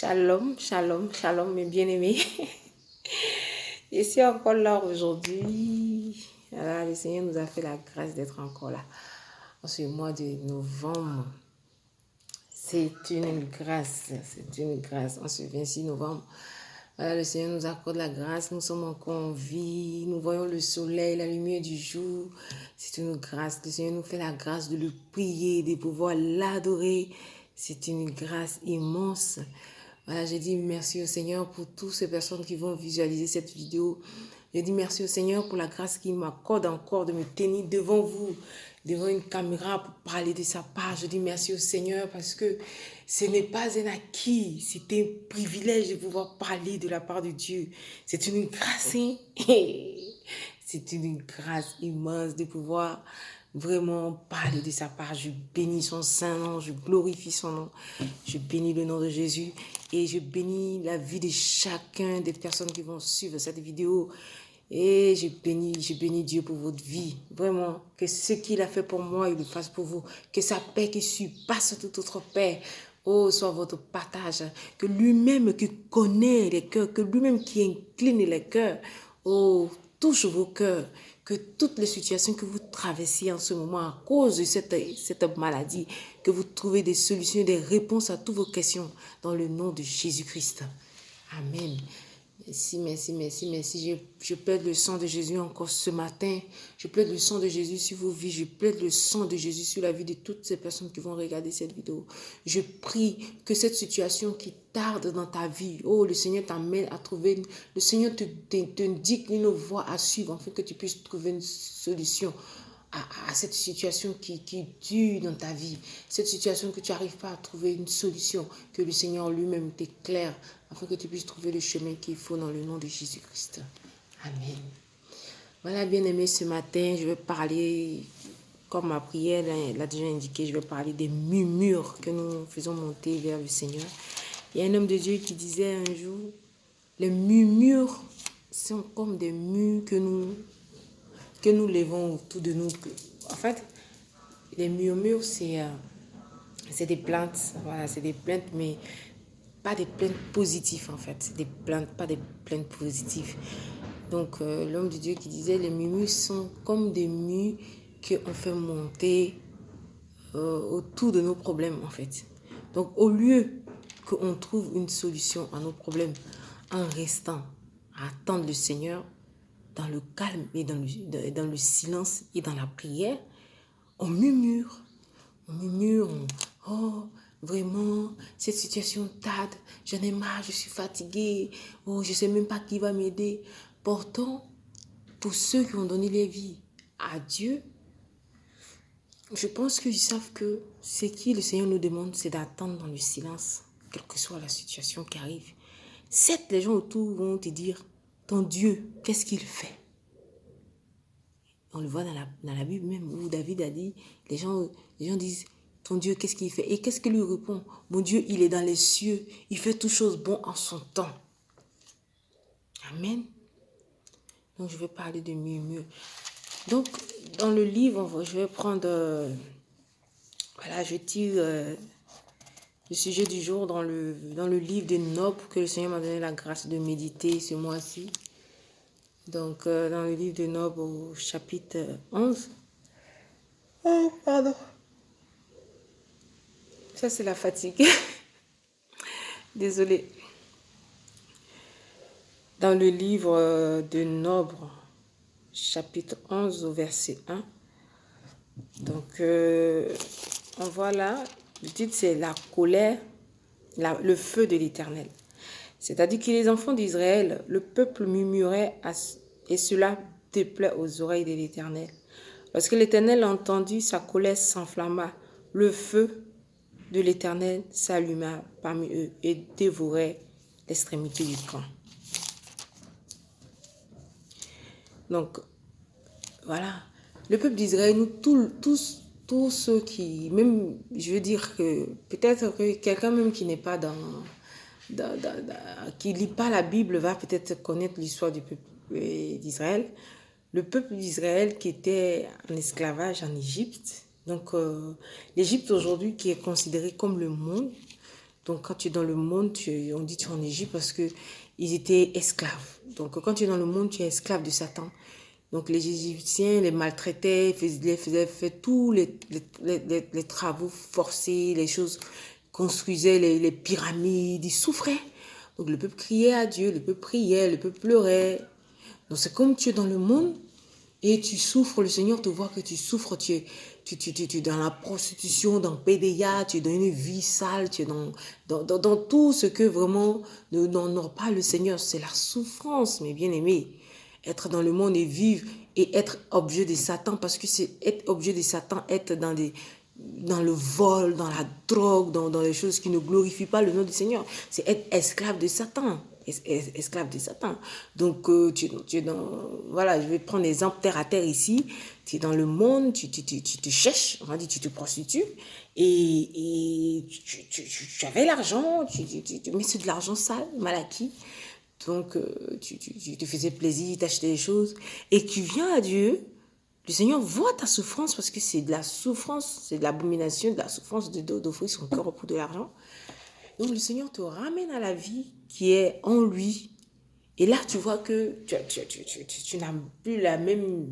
Shalom, shalom, shalom, mes bien-aimés. Je suis encore là aujourd'hui. Voilà, le Seigneur nous a fait la grâce d'être encore là. En ce mois de novembre, c'est une grâce, c'est une grâce. En ce 26 novembre, voilà, le Seigneur nous accorde la grâce. Nous sommes encore en vie. Nous voyons le soleil, la lumière du jour. C'est une grâce. Le Seigneur nous fait la grâce de le prier, de pouvoir l'adorer. C'est une grâce immense. Voilà, je dis merci au Seigneur pour toutes ces personnes qui vont visualiser cette vidéo. Je dis merci au Seigneur pour la grâce qu'il m'accorde encore de me tenir devant vous, devant une caméra pour parler de sa part. Je dis merci au Seigneur parce que ce n'est pas un acquis, c'est un privilège de pouvoir parler de la part de Dieu. C'est une grâce, hein? C'est une grâce immense de pouvoir vraiment parler de sa part. Je bénis son saint nom, je glorifie son nom, je bénis le nom de Jésus et je bénis la vie de chacun des personnes qui vont suivre cette vidéo. Et je bénis Dieu pour votre vie. Vraiment, que ce qu'il a fait pour moi, il le fasse pour vous. Que sa paix qui surpasse toute autre paix, oh, soit votre partage. Que lui-même qui connaît les cœurs, que lui-même qui incline les cœurs, oh, touche vos cœurs. Que toutes les situations que vous traversez en ce moment à cause de cette maladie, que vous trouvez des solutions, des réponses à toutes vos questions dans le nom de Jésus-Christ. Amen. Merci, merci, merci, merci. Je plaide le sang de Jésus encore ce matin. Je plaide le sang de Jésus sur vos vies. Je plaide le sang de Jésus sur la vie de toutes ces personnes qui vont regarder cette vidéo. Je prie que cette situation qui tarde dans ta vie, oh, le Seigneur t'amène à trouver, le Seigneur te dit une voie à suivre afin que tu puisses trouver une solution à cette situation qui dure dans ta vie, cette situation que tu n'arrives pas à trouver une solution, que le Seigneur lui-même t'éclaire afin que tu puisses trouver le chemin qu'il faut dans le nom de Jésus-Christ. Amen. Voilà, bien-aimés, ce matin, je vais parler, comme ma prière l'a déjà indiqué, je vais parler des murmures que nous faisons monter vers le Seigneur. Il y a un homme de Dieu qui disait un jour, les murmures sont comme des murs que nous levons autour de nous. En fait, les murmures, c'est des plaintes. Voilà, c'est des plaintes, mais pas des plaintes positives, en fait. C'est des plaintes, pas des plaintes positives. Donc, l'homme de Dieu qui disait, les murmures sont comme des murs qu'on fait monter autour de nos problèmes, en fait. Donc, au lieu qu'on trouve une solution à nos problèmes en restant à attendre le Seigneur, dans le calme et dans le silence et dans la prière, on murmure. Oh, vraiment, cette situation tarde, j'en ai marre, je suis fatiguée, oh, je ne sais même pas qui va m'aider. Pourtant, pour ceux qui ont donné leur vie à Dieu, je pense qu'ils savent que ce que le Seigneur nous demande, c'est d'attendre dans le silence, quelle que soit la situation qui arrive. Certes, les gens autour vont te dire, ton Dieu, qu'est-ce qu'il fait? On le voit dans la Bible même, où David a dit, les gens disent, ton Dieu, qu'est-ce qu'il fait? Et qu'est-ce qu'il lui répond? Mon Dieu, il est dans les cieux, il fait toutes choses bonnes en son temps. Amen. Donc, je vais parler de murmures. Donc, dans le livre, je vais prendre, voilà, je tire le sujet du jour dans le livre de Nob, que le Seigneur m'a donné la grâce de méditer ce mois-ci. Donc, dans le livre de Nob, au chapitre 11. Oh, pardon. Ça, c'est la fatigue. Désolée. Dans le livre de Nob, chapitre 11, au verset 1. Donc, on voit là, le titre, c'est la colère, le feu de l'Éternel. C'est-à-dire que les enfants d'Israël, le peuple murmurait et cela déplaît aux oreilles de l'Éternel. Lorsque l'Éternel entendit, sa colère s'enflamma. Le feu de l'Éternel s'alluma parmi eux et dévorait l'extrémité du camp. Donc, voilà. Le peuple d'Israël, nous tous ceux qui, même, je veux dire que peut-être que quelqu'un même qui n'est pas qui lit pas la Bible va peut-être connaître l'histoire du peuple d'Israël. Le peuple d'Israël qui était en esclavage en Égypte. Donc, l'Égypte aujourd'hui qui est considérée comme le monde. Donc, quand tu es dans le monde, on dit tu es en Égypte parce qu'ils étaient esclaves. Donc, quand tu es dans le monde, tu es esclave de Satan. Donc, les Égyptiens les maltraitaient, faisaient tous les travaux forcés, les choses, construisaient les pyramides, ils souffraient. Donc, le peuple criait à Dieu, le peuple priait, le peuple pleurait. Donc, c'est comme tu es dans le monde et tu souffres, le Seigneur te voit que tu souffres, tu es dans la prostitution, dans le PDA, tu es dans une vie sale, tu es dans tout ce que vraiment n'honore pas le Seigneur. C'est la souffrance, mes bien-aimés. Être dans le monde et vivre et être objet de Satan, parce que c'est être objet de Satan, être dans le vol, dans la drogue, dans les choses qui ne glorifient pas le nom du Seigneur. C'est être esclave de Satan. Esclave de Satan. Donc, tu es dans... Voilà, je vais prendre l'exemple terre à terre ici. Tu es dans le monde, tu te cherches, on va dire, tu te prostitues, et tu avais l'argent, mais c'est de l'argent sale, mal acquis. Donc, tu te faisais plaisir, t'achetais des choses, et tu viens à Dieu. Le Seigneur voit ta souffrance parce que c'est de la souffrance, c'est de l'abomination, de la souffrance d'offrir son corps pour de l'argent. Donc, le Seigneur te ramène à la vie qui est en lui. Et là, tu vois que tu n'as plus la même...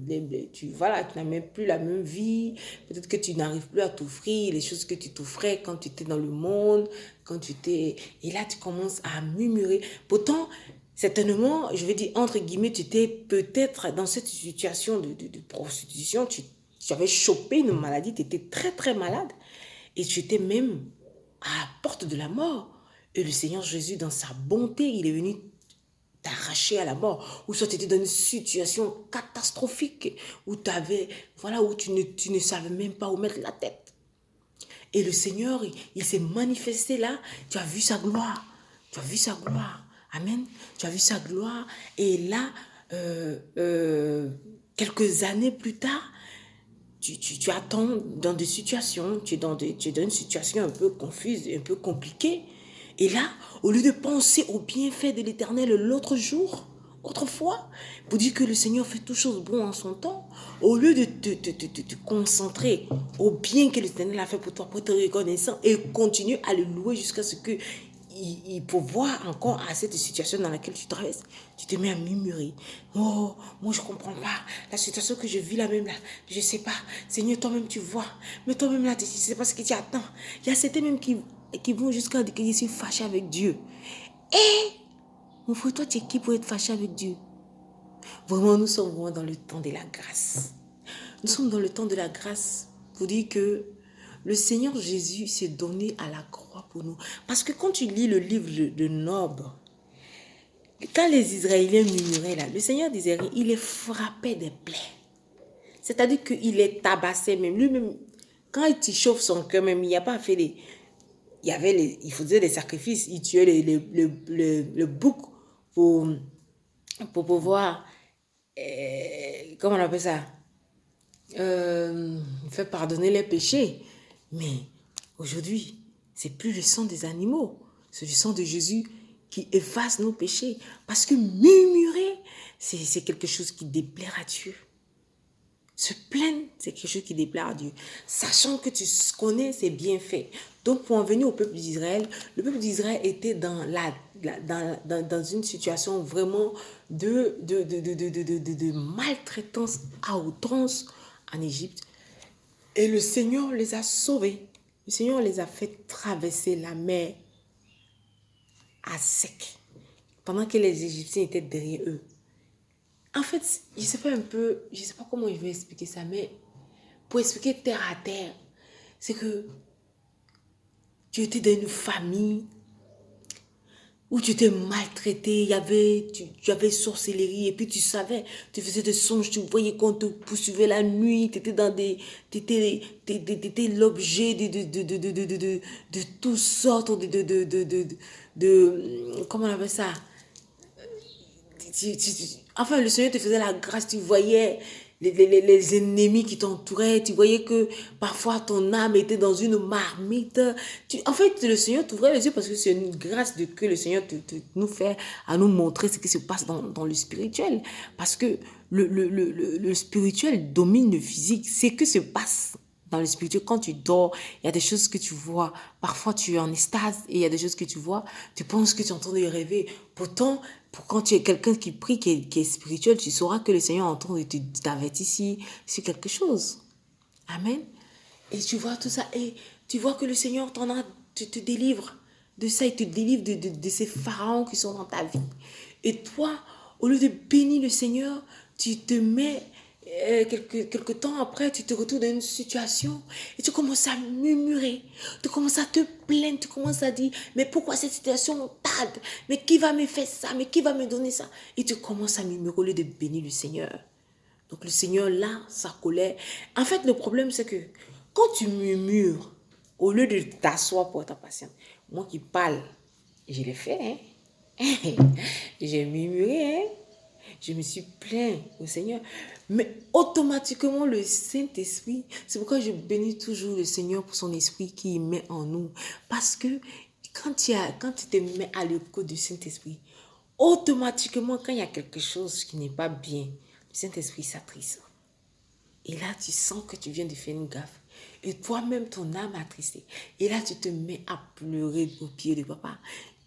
tu n'as même plus la même vie. Peut-être que tu n'arrives plus à t'offrir les choses que tu t'offrais quand tu étais dans le monde, quand tu étais... Et là, tu commences à murmurer. Pourtant, certainement, je vais dire, entre guillemets, tu étais peut-être dans cette situation de prostitution. Tu avais chopé une maladie, tu étais très, très malade. Et tu étais même à la porte de la mort. Et le Seigneur Jésus, dans sa bonté, il est venu t'arracher à la mort. Ou soit tu étais dans une situation catastrophique où où tu ne savais même pas où mettre la tête. Et le Seigneur, il s'est manifesté là. Tu as vu sa gloire. Tu as vu sa gloire. Amen. Tu as vu sa gloire. Et là, quelques années plus tard, tu attends dans des situations, tu es dans une situation un peu confuse, un peu compliquée. Et là, au lieu de penser aux bienfaits de l'Éternel l'autre jour, autrefois, pour dire que le Seigneur fait toutes choses bonnes en son temps, au lieu de te concentrer au bien que l'Éternel a fait pour toi, pour être reconnaissant et continuer à le louer jusqu'à ce que il pourvoit encore à cette situation dans laquelle tu traverses, tu te mets à murmurer. Oh, moi je ne comprends pas. La situation que je vis là même là, je ne sais pas. Seigneur, toi-même tu vois. Mais toi-même là, tu ne sais pas ce que tu attends. Il y a certains même qui vont jusqu'à dire que je suis fâché avec Dieu. Et, mon frère, toi tu es qui pour être fâché avec Dieu? Vraiment, nous sommes vraiment dans le temps de la grâce. Nous sommes dans le temps de la grâce pour dire que le Seigneur Jésus s'est donné à la croix pour nous. Parce que quand tu lis le livre de Nob, quand les Israéliens murmuraient là, le Seigneur disait rien, il les frappait des plaies. C'est-à-dire qu'il les tabassait même. Lui-même, quand il chauffe son cœur même, il n'y a pas fait des... Il faisait des sacrifices, il tuait le bouc pour pouvoir... comment on appelle ça? Faire pardonner les péchés. Mais aujourd'hui, c'est plus le sang des animaux, c'est le sang de Jésus qui efface nos péchés. Parce que murmurer, c'est quelque chose qui déplaire à Dieu. Se plaindre, c'est quelque chose qui déplaire à Dieu. Sachant que tu connais ses bienfaits. Donc, pour en venir au peuple d'Israël, le peuple d'Israël était dans une situation vraiment de maltraitance à outrance en Égypte. Et le Seigneur les a sauvés. Le Seigneur les a fait traverser la mer à sec. Pendant que les Égyptiens étaient derrière eux. En fait, je ne sais pas comment je vais expliquer ça, mais pour expliquer terre à terre, c'est que tu étais dans une famille où tu étais maltraité, tu avais sorcellerie, et puis tu savais, tu faisais des songes, tu voyais qu'on te poursuivait la nuit, tu étais l'objet de toutes sortes comment on appelle ça? Enfin, le Seigneur te faisait la grâce, tu voyais les ennemis qui t'entouraient, tu voyais que parfois ton âme était dans une marmite. En fait, le Seigneur t'ouvrait les yeux parce que c'est une grâce que le Seigneur nous fait à nous montrer ce qui se passe dans le spirituel. Parce que le spirituel domine le physique. C'est que se passe dans le spirituel, quand tu dors, il y a des choses que tu vois. Parfois, tu es en extase et il y a des choses que tu vois. Tu penses que tu es en train de rêver. Pourtant, quand tu es quelqu'un qui prie, qui est spirituel, tu sauras que le Seigneur est en train de t'avertir sur quelque chose. Amen. Et tu vois tout ça. Et tu vois que le Seigneur te délivre de ça. Il te délivre de ces pharaons qui sont dans ta vie. Et toi, au lieu de bénir le Seigneur, tu te mets quelque temps après, tu te retrouves dans une situation et tu commences à murmurer, tu commences à te plaindre, tu commences à dire, mais pourquoi cette situation tarde? Mais qui va me faire ça? Mais qui va me donner ça? Et tu commences à murmurer au lieu de bénir le Seigneur. Donc le Seigneur, là, sa colère. En fait, le problème, c'est que quand tu murmures, au lieu de t'asseoir pour ta patience, moi qui parle, je l'ai fait, hein. J'ai murmuré, hein. Je me suis plaint au Seigneur. Mais automatiquement, le Saint-Esprit, c'est pourquoi je bénis toujours le Seigneur pour son esprit qu'il met en nous. Parce que quand tu te mets à l'écoute du Saint-Esprit, automatiquement, quand il y a quelque chose qui n'est pas bien, le Saint-Esprit s'attriste. Et là, tu sens que tu viens de faire une gaffe. Et toi-même, ton âme attristé. Et là, tu te mets à pleurer au pied de papa,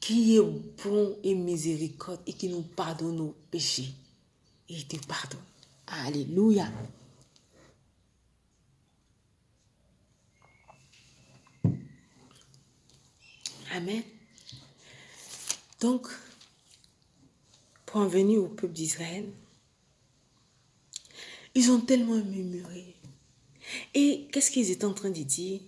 qui est bon et miséricorde et qui nous pardonne nos péchés. Et il te pardonne. Alléluia. Amen. Donc, pour en venir au peuple d'Israël, ils ont tellement murmuré. Et qu'est-ce qu'ils étaient en train de dire?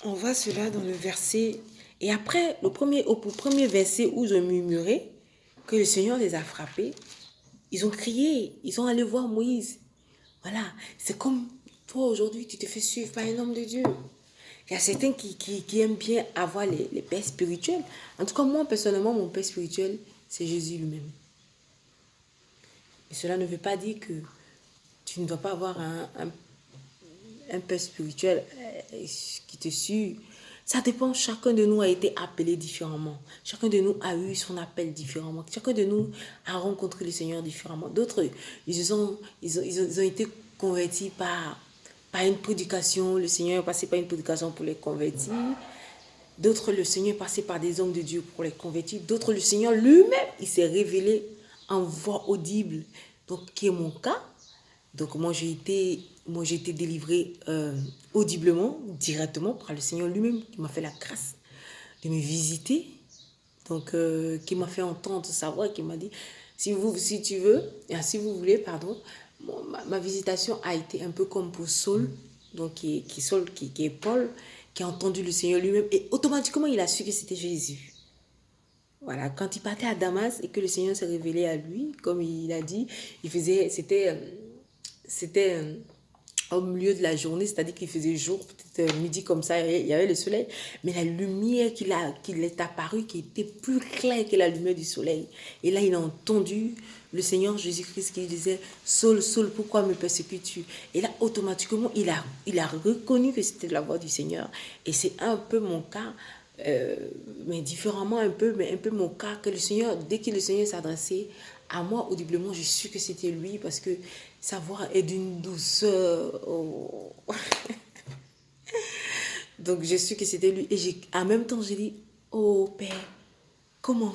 On voit cela dans le verset. Et après, au premier verset où ils ont murmuré, que le Seigneur les a frappés, ils ont crié, ils sont allés voir Moïse. Voilà, c'est comme toi aujourd'hui, tu te fais suivre par un homme de Dieu. Il y a certains qui aiment bien avoir les pères spirituels. En tout cas, moi, personnellement, mon père spirituel, c'est Jésus lui-même. Et cela ne veut pas dire que tu ne dois pas avoir un père spirituel qui te suit. Ça dépend, chacun de nous a été appelé différemment. Chacun de nous a eu son appel différemment. Chacun de nous a rencontré le Seigneur différemment. D'autres, ils ont été convertis par une prédication. Le Seigneur est passé par une prédication pour les convertir. D'autres, le Seigneur est passé par des hommes de Dieu pour les convertir. D'autres, le Seigneur lui-même, il s'est révélé en voix audible. Donc, qui est mon cas. Donc, moi, j'ai été délivrée audiblement, directement par le Seigneur lui-même, qui m'a fait la grâce de me visiter. Donc, qui m'a fait entendre sa voix, qui m'a dit, si tu veux, si vous voulez, pardon, ma visitation a été un peu comme pour Saul, donc qui est Paul, qui a entendu le Seigneur lui-même, et automatiquement, il a su que c'était Jésus. Voilà, quand il partait à Damas et que le Seigneur s'est révélé à lui, comme il a dit, c'était au milieu de la journée, c'est-à-dire qu'il faisait jour, peut-être midi comme ça, il y avait le soleil, mais la lumière qui est apparue, qui était plus claire que la lumière du soleil. Et là, il a entendu le Seigneur Jésus-Christ qui disait, Saul, Saul, pourquoi me persécutes-tu? Et là, automatiquement, il a reconnu que c'était la voix du Seigneur. Et c'est un peu mon cas, mais différemment un peu, mais un peu mon cas, que le Seigneur, dès que le Seigneur s'adressait à moi, audiblement, je suis que c'était lui, parce que sa voix est d'une douceur. Oh. Donc, je suis que c'était lui. Et en même temps, j'ai dit, oh Père, comment